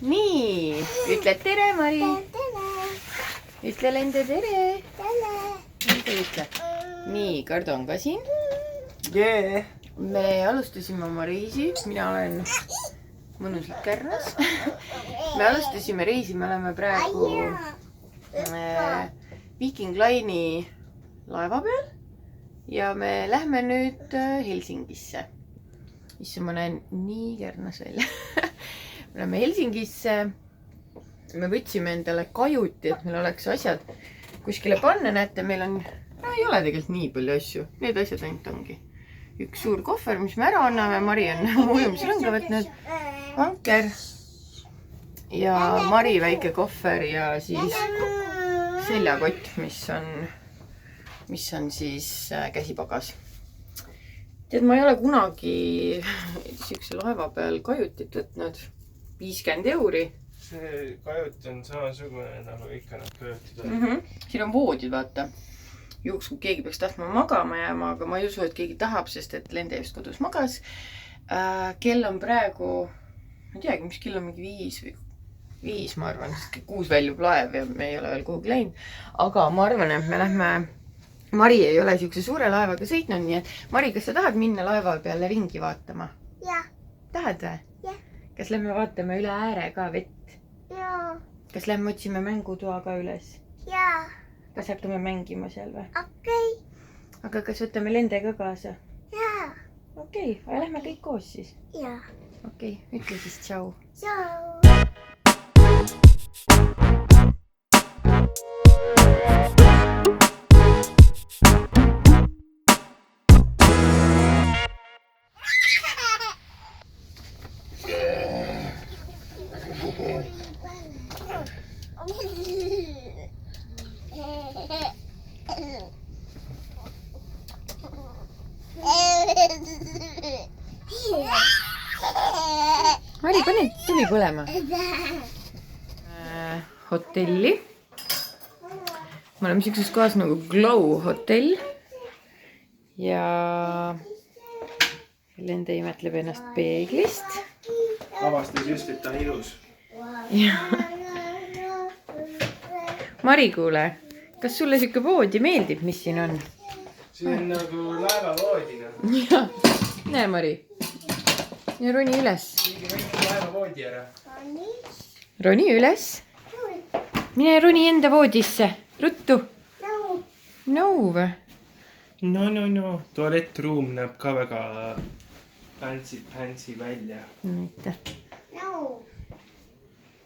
nii, ütle tere, Mari. Ütle Lende tere. Ütle. Nii, Kardo on ka siin. Yeah. Me alustasime oma reisi. Mina olen mõnusalt Kärnas. Me alustasime reisi. Me oleme praegu Viking Line'i laeva peal. Ja me lähme nüüd Helsingisse. Issa ma näen nii Kärnas välja. Me oleme Helsingisse. Me võtsime endale kajuti, et meil oleks asjad kuskile panna. Näete, meil on, ei ole tegelikult nii palju asju. Need asjad ainult ongi. Üks suur kohver, mis me ära anname. Mari on ujumisrõnga võtnud. Vanker. Ja Mari väike kohver ja siis seljakott, mis on siis käsipagas. Tead, ma ei ole kunagi siukse laeva peal kajutit võtnud. 50 €. See kajut on samasugune nagu ikka nad kajutid. Siin on voodid, vaata. Juhuks, kui keegi peaks tahtma magama jääma, aga ma ei usu, et keegi tahab, sest et Lende just kodus magas. Kell on praegu, ma ei teagi, mis kell on mingi 5, ma arvan, sest 6 väljub laev ja me ei ole veel kuhugi läinud. Aga ma arvan, et me lähme, Mari ei ole siukse suure laevaga sõitnud, nii et Mari, kas sa tahad minna laeva peale ringi vaatama? Jah. Tahad või? Jah. Kas lähme vaatame üle ääre ka vett? Jaa. Kas lähme otsime mängutoa ka üles? Jaa. Kas hakkame mängima seal või? Okei. Aga kas võtame Lende ka kaasa? Jaa. Okei, aga lähme kõik koos siis. Jaa. Okei, ütle siis tšau. Tšau. Mari, pane tuli põlema. Hotelli. Me oleme siukses kohas nagu Glow hotell. Ja Lende imetleb ennast peeglist. Avastas just, et ta on ilus. Ja. Mari, kuule, kas sulle siuke voodi meeldib, mis siin on? See on nagu laevavoodina. Ja, näe Mari. Ja roni üles. Mingi väike laevavoodi ära. Roni üles. Mine roni enda voodisse. Ruttu. Nõu. No. Tualettruum näeb ka väga fancy välja. Mitte. No.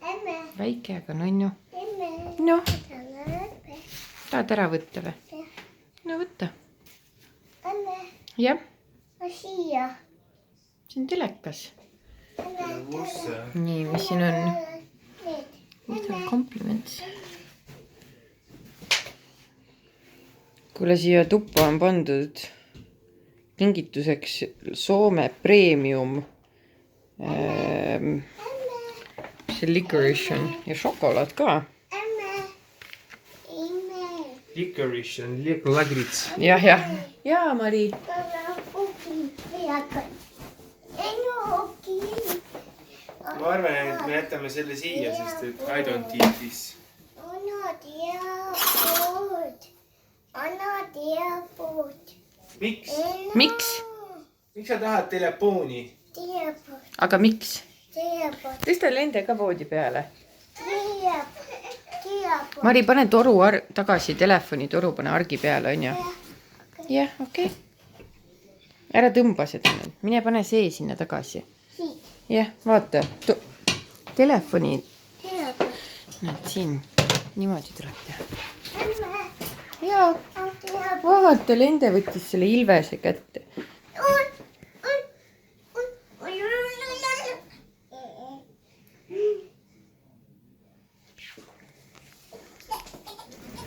Emme. Väike, aga nonnu. Emme. Noh, Emme. tahad ära võtta või? No võtta. Emme. Jah, Ma siia. see on telekas. Vusse. Nii, mis siin on? Need. Mis on kompliments? Kuule, siia tuppa on pandud kingituseks Soome premium see licorice on ja šokolaad ka. Emme. Emme. Licorice on lagrits. Jah. Jaa, Mari. Ma arvan, et me jätame selle siia, sest et I don't eat this. Anna teapood. Miks? Miks? Miks sa tahad telefooni? Teapood. Aga miks? Teapood. Tõsta Lende ka voodi peale. Teapood. Mari, pane toru tagasi, telefoni toru pane argi peale, on ju? Jah, okei. Ära tõmba seda nüüd. Mine pane see sinna tagasi. Jah, vaata. Telefoni. Teapood. Näed, siin. Niimoodi tuleb teha. Emme. Jaa. Vaata, Lende võttis selle ilvese kätte.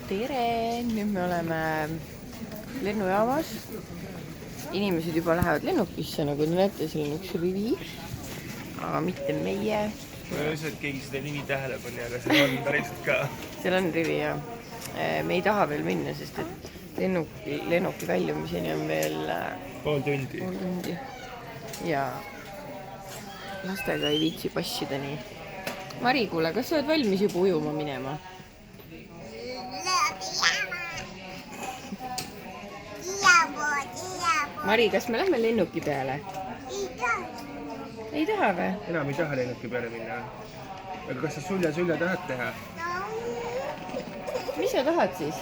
Tere! Nüüd me oleme lennujaamas. Inimesed juba lähevad lennukisse, nagu te näete, seal on üks rivi. Aga mitte meie. Ma ei usu, et keegi seda nimi tähele pani, aga see on päriselt ka. Seal on rivi ja me ei taha veel minna, sest et lennuki väljumiseni on veel Pool tundi. Ja lastega ei viitsi passida nii. Mari, kuule, kas sa oled valmis juba ujuma minema? Mari, kas me lähme lennuki peale? Ei taha või? enam ei taha lennuki peale minna. aga kas sa sulja tahad teha? Mis sa tahad siis?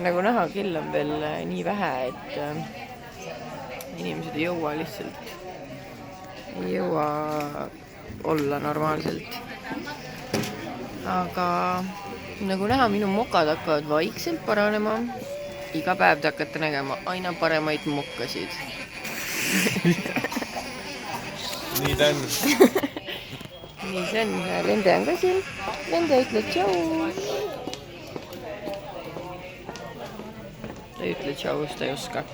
Nagu näha, kell on veel nii vähe, et inimesed ei jõua lihtsalt. Ei jõua olla normaalselt. Aga nagu näha, minu mokad hakkavad vaikselt paranema. Iga päev te hakkate nägema aina paremaid mokkasid. nii ta on. Nii see on. Lende on ka siin. Lende ütled tšau. Ta ei ütle tšau, sest ta ei oska.